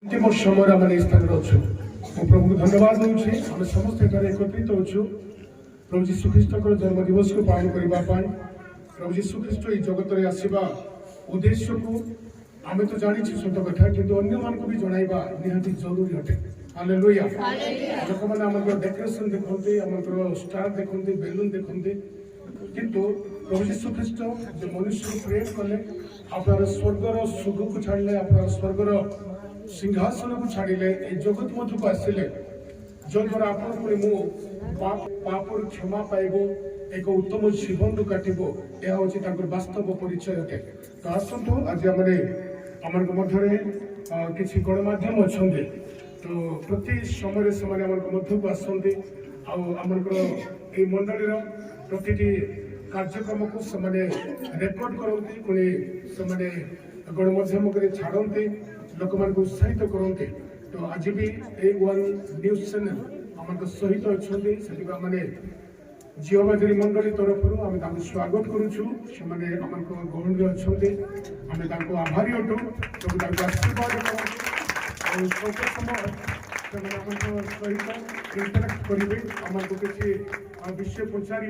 अंतिम समय आम स्थान अच्छु प्रभु को धन्यवाद दूसरी आम समस्त एकत्रित होचु प्रभु जीशुख्रीष्ट जन्मदिवस को पालन करने प्रभु जीशुख्रीष्ट ये जगत में आसवा उद्देश्य को आम तो जानी सत कथा कि अन्य मान भी जनवा निहाती जरूरी अटे। हालेलुया। लोक मैंने डेकोरेशन देखते आम स्टार देखते बेलून देखते किंतु प्रभु जीशुख्रीष्ट जो मनुष्य को प्रेम कले अपना स्वर्गर सुख को छाड़े अपना स्वर्गर सिंहासन को छाड़े जगत मध्य को आसिले जद्वारा आपु पापर क्षमा पाइब एक उत्तम जीवन काटब यह हूँ वास्तव परिचय अटे। तो आसतु आज आम मध्य किसी गणमाध्यम अच्छा तो प्रति समय से मध्य को आसते आमर ये मंडली प्रति कार्यक्रम को रेकर्ड करते पुणी से गणमाध्यम छाड़ते लोक मान उत्साहित करते। तो आज भी ए वन न्यूज चैनल आम सहित अच्छा से जीवबाजी मंडली तरफ आम स्वागत करुचु आम गहन अच्छा आम आभारी अटू प्रभु आशीर्वाद सहित इंटराक्ट करेंगे आमको किसी विषय पचारे।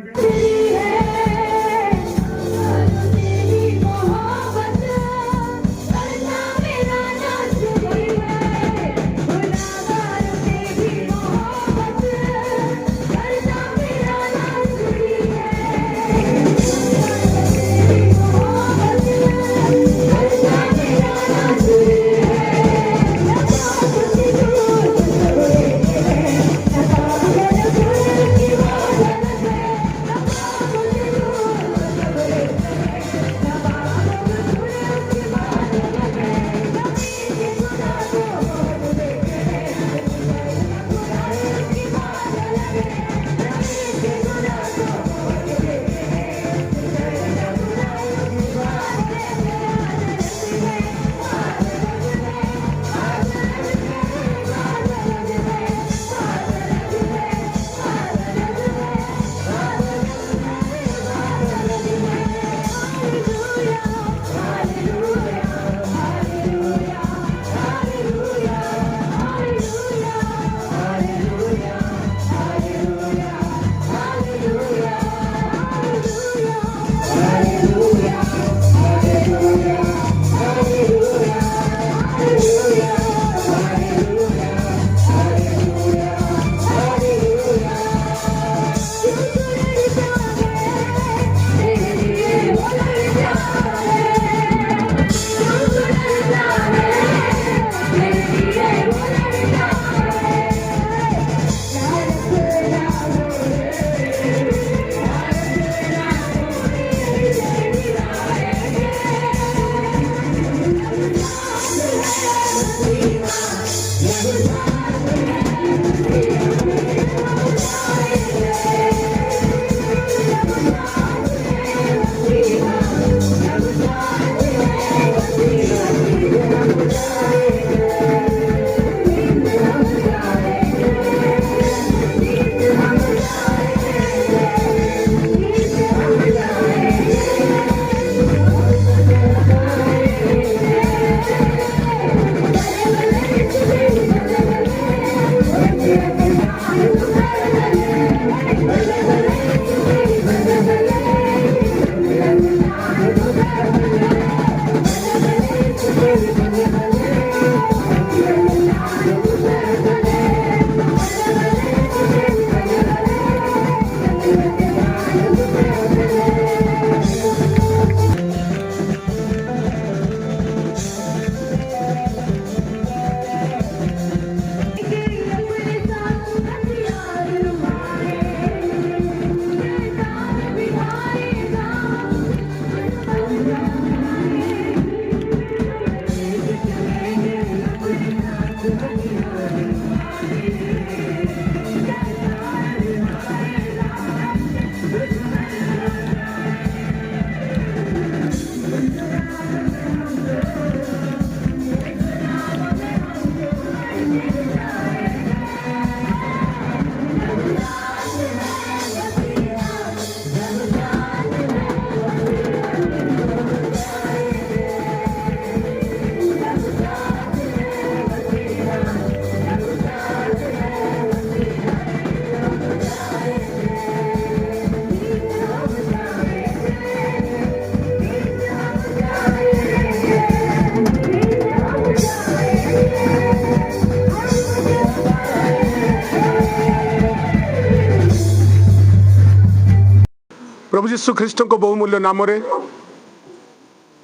प्रभु यीशु ख्रीष्ट को बहुमूल्य नाम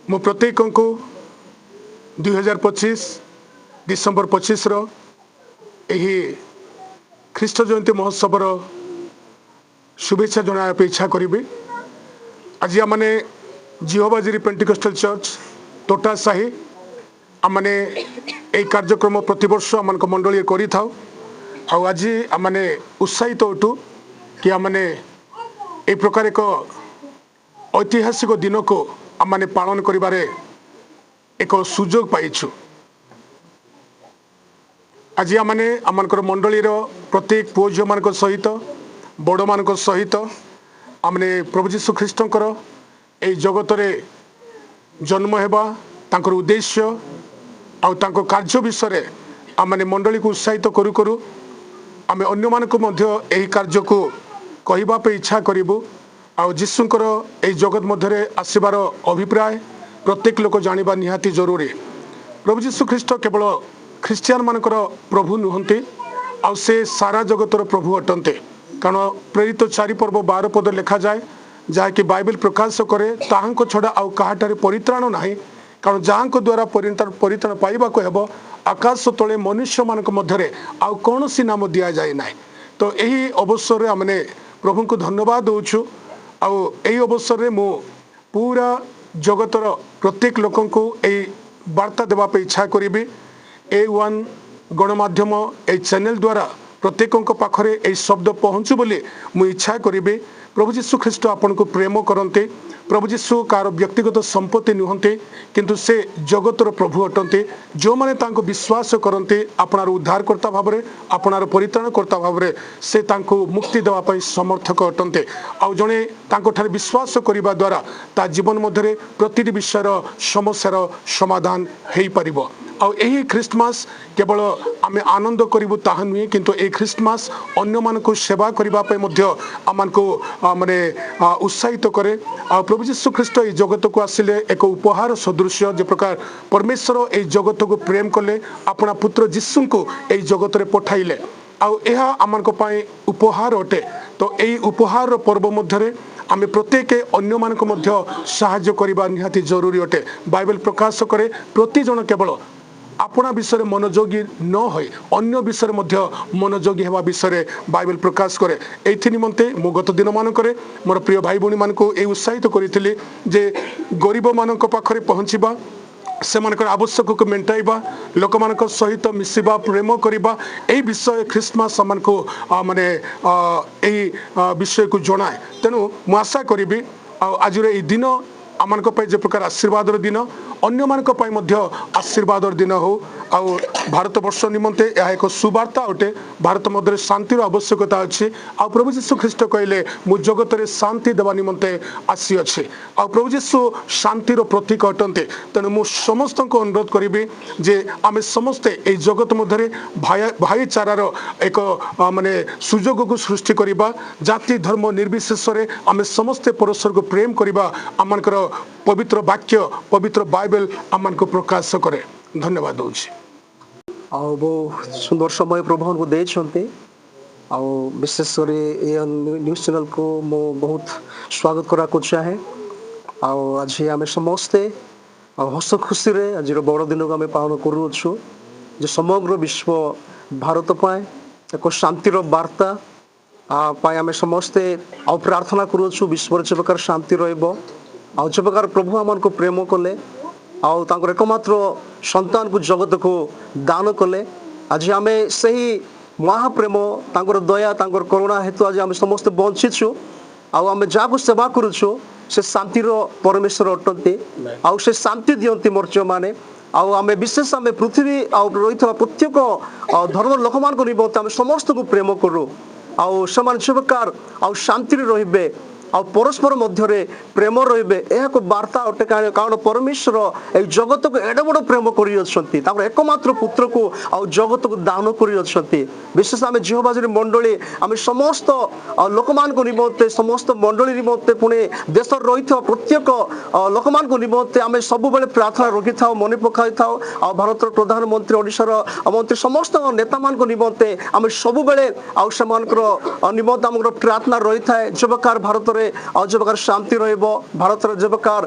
मु प्रत्येक को 2025 डिसेम्बर 25 यही ख्रीष्ट जयंती महोत्सव शुभेच्छा जनाया इच्छा करी। आज आमने जिहोबाजिरी पेंटिकस्टल चर्च तोटा साही आमने यही कार्यक्रम प्रतिवर्ष आम मंडली करी था। आज आमने उत्साहित उठू कि आमने एक प्रकार एक ऐतिहासिक दिन को आमने पालन करिबारे एक सुजोग पाइछु। आज आमने आमनकर मंडलीर प्रत्येक पुओ झील मान सहित बड़ मान सहित आमने प्रभु यीशु ख्रीष्टंकर ए जगत रे जन्म हेबा तांकर उद्देश्य आउ तांको कार्य विषय आमने मंडली को उत्साहित करू करू आमे अन्य मान को मध्य एही कार्य को कहवा पे इच्छा करूँ। आ जीशुंकर ए जगत मध्य आसबार अभिप्राय प्रत्येक लोक जानिबा निहाती जरूरी। प्रभु यीशु ख्रीष्ट केवल ख्रीस्टियान मानकर प्रभु नुहंती आ से सारा जगतर प्रभु अटंते। कारण प्रेरित 4 पर्व 12 पद लिखा जाए जहाँकि बाइबल प्रकाश करे ताहांको छड़ा आउ काहाटारे परित्राण नाही। कारण जहाँको द्वारा परित्राण पाइबाको हेबो आकाश तले मनुष्य मानक मध्यरे आउ कौनसी नाम दिया जाए ना। तो यही अवसर आमने प्रभु को धन्यवाद दूचु। आई अवसर में मु पूरा जगतर प्रत्येक लोक को यही वार्ता देवाई इच्छा करी। A1 गणमाध्यम ए चैनल द्वारा प्रत्येक पाखरे यही शब्द पहुँचू बोली मु इच्छा करी। प्रभु यीशु ख्रीष्ट आपन को प्रेम करते। प्रभु यीशु कार व्यक्तिगत संपत्ति नुहंते किंतु से जगतर प्रभु अटंते। जो माने तांको विश्वास करते आपनार उद्धारकर्ता भाव में आपनार परित्राणकर्ता भाव में से तांको मुक्ति देवाई समर्थक अटंते। आउ जड़े तांको विश्वास करने द्वारा ता जीवन मध्य प्रति विषयर समस्यार समाधान हो पारिबो। यही ख्रीष्टमास केवल आम आनंद करूँ ताहा नुहे किंतु ए ख्रीष्टमास अन्य मानक सेवा करने आम को माने उत्साहित करे। प्रभु यीशु ख्रीष्ट ये जगत को आसिले एक उपहार सदृश जे प्रकार परमेश्वर ये जगत को प्रेम कले अपना पुत्र यीशु को ये जगत रे पठाइले आम उपहार अटे। तो यही उपहार पर्व मध्य आम प्रत्येक अन्य मानक मध्य साहाय्य करबा निहाती जरूरी अटे। बाइबल प्रकाश करे प्रति जन केवल अपना विषय मनोयोगी न होई अन्य विषय मध्य मनोयोगी हेबा विषय बाइबल प्रकाश करे। एथि निमंते मु गत दिन मानकरे मोर प्रिय भाई भौणी मानको ए उत्साहित करिथिली जे गरीब मानक पाखरे पहुँचीबा से मानकर आवश्यक को मेंटाइबा लोक मानक सहित मिसिबा प्रेम करिबा एही विषय ख्रीष्टमास आमान को माने एही विषय को जणाए। तेणु मु आशा करी आज ए दिन आमान जे प्रकार आशीर्वाद दिन अन्य मानक आशीर्वाद दिन हो। आउ भारत वर्ष निमंते यह एक सुवार्ता अटे। भारत मध्य शांतिर आवश्यकता अच्छी। आ प्रभु यीशु ख्रीष्ट कहले मु जगत रे शांति देवा निमंते आसी अच्छे। आ प्रभु यीशु शांतिर प्रतीक अटंते। तेणु मु समस्त को अनुरोध करी जे आमे समस्ते ए जगत मध्य भाईचारार एक माने सुजोग को सृष्टि करिबा। जाति धर्म निर्विशेष आमे समस्ते परस्पर को प्रेम करिबा। आमनकर पवित्र वाक्य पवित्र बाइबल आमान को प्रकाश करे। धन्यवाद दूची। बहुत सुंदर समय प्रभु को देते विशेष न्यूज चैनल को मो बहुत स्वागत करा को चाहे। आज आम समस्ते हस खुशी आज बड़ दिन को आम पालन करुचु जे समग्र विश्व भारत पाए एक शांतिर वार्ता आम समस्ते प्रार्थना करुचु विश्व जो प्रकार शांति रहिबो। जो प्रकार प्रभु आम को प्रेम कले आउर एकमात्र संतान को जगत को दान कले। आज आम से ही महाप्रेम तांकर दया तांकर करुणा हेतु आज आम समस्त बंचीचु। आम जहाँ सेवा करुचु से शांतिर परमेश्वर अटंती आउ से शांति दियंती मर्च्य माने। आम विशेष आम पृथ्वी रही प्रत्येक धर्म लोक मान निमंते आम समस्त को प्रेम करूँ आउ से प्रकार आउ शांति रे परस्पर मध्य प्रेम रे वार्ता अटे। कारण परमेश्वर ए जगत को एडे बड़ प्रेम कर एकमात्र पुत्र को आउ जगत को दान कर। विशेष आम जिहोबाजिरी मंडली आम समस्त लोक मान निमंते समस्त मंडली निमंते पुणे देश रही प्रत्येक लोक मान निमंते आम सब बेले प्रार्थना रखी था मन पकाई था। भारत प्रधानमंत्री ओडिशार मंत्री समस्त नेता मान निमंते आम सब बेले निमंते आम प्रार्थना रही था। जो प्रकार भारत में ମଧ୍ୟରେ যে ପ୍ରକାର ଶାନ୍ତି ରହିବ, ଭାରତରେ ଯେ ପ୍ରକାର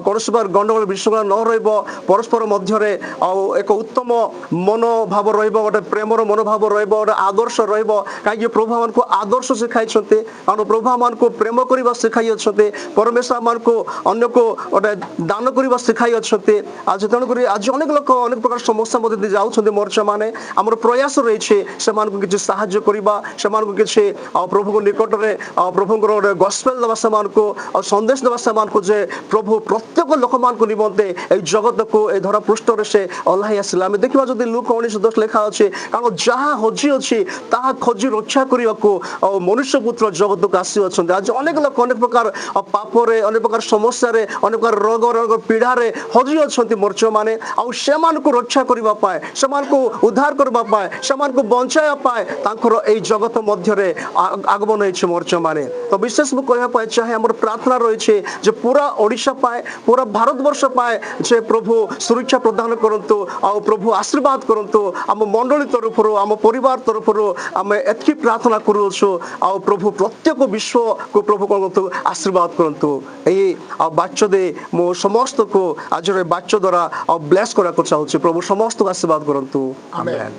କୌଣସି ପ୍ରକାର ଗଣ୍ଡଗୋଳ ବିଶୃଙ୍ଖଳା ନ ରହିବ, ପରସ୍ପର ମଧ୍ୟରେ ଏକ ଉତ୍ତମ ମନୋଭାବ ରହିବ, ଗୋଟେ ପ୍ରେମର ମନୋଭାବ ରହିବ, ଗୋଟେ ଆଦର୍ଶ ରହିବ। କାହିଁକି ପ୍ରଭୁ ଆମକୁ ଆଦର୍ଶ ଶିଖାଇଛନ୍ତି, କାରଣ ପ୍ରଭୁ ଆମକୁ ପ୍ରେମ କରିବା ଶିଖାଇ ଅଛନ୍ତି, ପରମେଶ୍ୱର ଆମକୁ ଅନ୍ୟକୁ ଗୋଟେ ଦାନ କରିବା ଶିଖାଇ ଅଛନ୍ତି। ଆଜି ତେଣୁକରି ଆଜି ଅନେକ ଲୋକ ଅନେକ ପ୍ରକାର ସମସ୍ୟା ମଧ୍ୟ ଦେଇ ଯାଉଛନ୍ତି ମର୍ଚ୍ଚ ମାନେ। ଆମର ପ୍ରୟାସ ରହିଛି ସେମାନଙ୍କୁ କିଛି ସାହାଯ୍ୟ କରିବା, ସେମାନଙ୍କୁ କିଛି ପ୍ରଭୁଙ୍କ ନିକଟରେ ପ୍ରଭୁଙ୍କର ଗୋଟେ ଗସ୍ପେଲ ଦେବା, ସେମାନଙ୍କୁ ସନ୍ଦେଶ ଦେବା ସେମାନଙ୍କୁ ଯେ ପ୍ରଭୁ ପ୍ରତ୍ୟେକ ଲୋକମାନଙ୍କ ନିମନ୍ତେ ଏଇ ଜଗତକୁ ଏ ଧରା ପୃଷ୍ଠରେ ସେ ଓହ୍ଲାଇ ଆସିଲା। ଆମେ ଦେଖିବା ଯଦି ଲୁକ 19:10 ଲେଖା ଅଛି, କାରଣ ଯାହା ହଜି ଅଛି ତାହା ଖୋଜି ରକ୍ଷା କରିବାକୁ ମନୁଷ୍ୟ ପୁତ୍ର ଜଗତକୁ ଆସିଅଛନ୍ତି। ଆଜି ଅନେକ ଲୋକ ଅନେକ ପ୍ରକାର ପାପରେ, ଅନେକ ପ୍ରକାର ସମସ୍ୟାରେ, ଅନେକ ପ୍ରକାର ରୋଗ ପୀଡ଼ାରେ ହଜି ଅଛନ୍ତି ମର୍ଚ୍ଚ ମାନେ। ଆଉ ସେମାନଙ୍କୁ ରକ୍ଷା କରିବା ପାଇଁ, ସେମାନଙ୍କୁ ଉଦ୍ଧାର କରିବା ପାଇଁ, ସେମାନଙ୍କୁ ବଞ୍ଚାଇବା ପାଇଁ ତାଙ୍କର ଏଇ ଜଗତ ମଧ୍ୟରେ আগমন হয়েছে মর্চ মানে। তো বিশেষ মু কহা পাই চাহে আমার প্রার্থনা রয়েছে যে পুরা ওড়িশা পায়, পুরা ভারতবর্ষ পায় যে প্রভু সুরক্ষা প্রদান করন্তু, প্রভু আশীর্বাদ করন্তু। আম মন্ডলী তরফରୁ, আম পরিবার তরফରୁ আমি এতকি প্রার্থনা করুছু। প্রভু প্রত্যেক বিশ্বকু প্রভু করন্তু, আশীর্বাদ করন্তু। এই বাচ্য দে মু সমস্তকু আজর বাচ্য দ্বারা ব্লেস করাকু চাহুছি। প্রভু সমস্ত আশীর্বাদ করন্তু। Amen.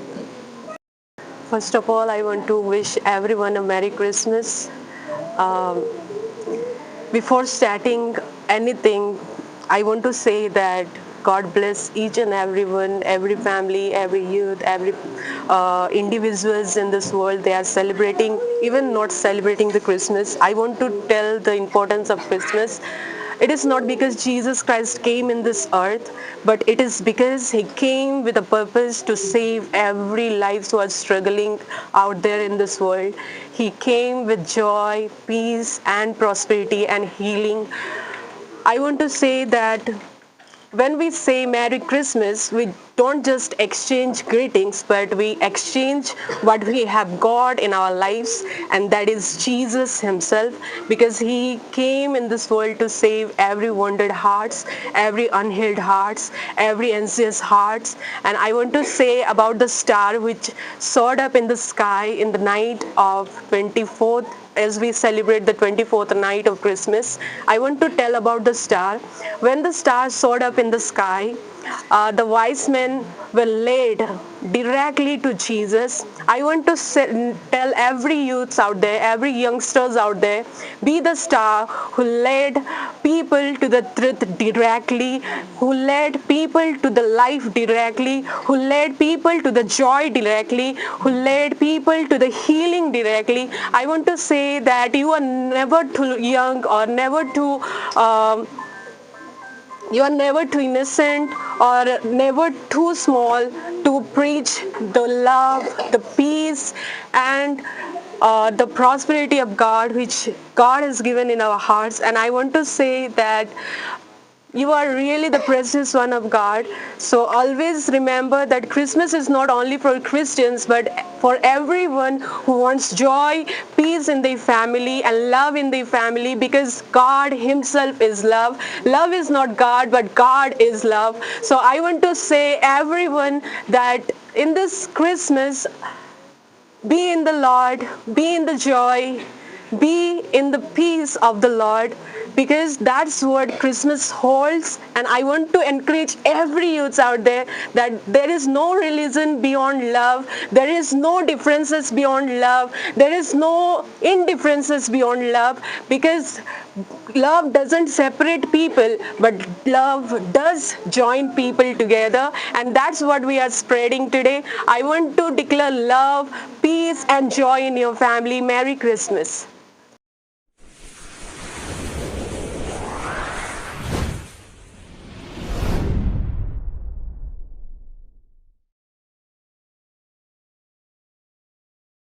First of all, I want to wish everyone a Merry Christmas. Um, Before starting anything, I want to say that God bless each and everyone, every family, every youth, every individuals in this world. They are celebrating, even not celebrating the Christmas. I want to tell the importance of Christmas. It is not because Jesus Christ came in this earth, but it is because he came with a purpose to save every life who are struggling out there in this world. He came with joy, peace, and prosperity and healing. I want to say that when we say Merry Christmas, we don't just exchange greetings, but we exchange what we have got in our lives, and that is Jesus himself, because he came in this world to save every wounded hearts, every unhealed hearts, every anxious hearts. And I want to say about the star which soared up in the sky in the night of 24th, as we celebrate the 24th night of Christmas. I want to tell about the star. When the star soared up in the sky, the wise men were led directly to Jesus. I want to tell every youth out there, every youngsters out there, be the star who led people to the truth directly, who led people to the life directly, who led people to the joy directly, who led people to the healing directly. I want to say that you are never too young or never too you are never too innocent or never too small to preach the love, the peace, and the prosperity of God which God has given in our hearts. And I want to say that you are really the precious one of God. So always remember that Christmas is not only for Christians, but for everyone who wants joy, peace in their family, and love in their family, because God himself is love. Love is not God, but God is love. So I want to say everyone that in this Christmas, be in the Lord, be in the joy, be in the peace of the Lord, because that's what Christmas holds. And I want to encourage every youth out there that there is no religion beyond love, there is no differences beyond love, there is no indifferences beyond love, because love doesn't separate people, but love does join people together, and that's what we are spreading today. I want to declare love, peace, and joy in your family. Merry Christmas.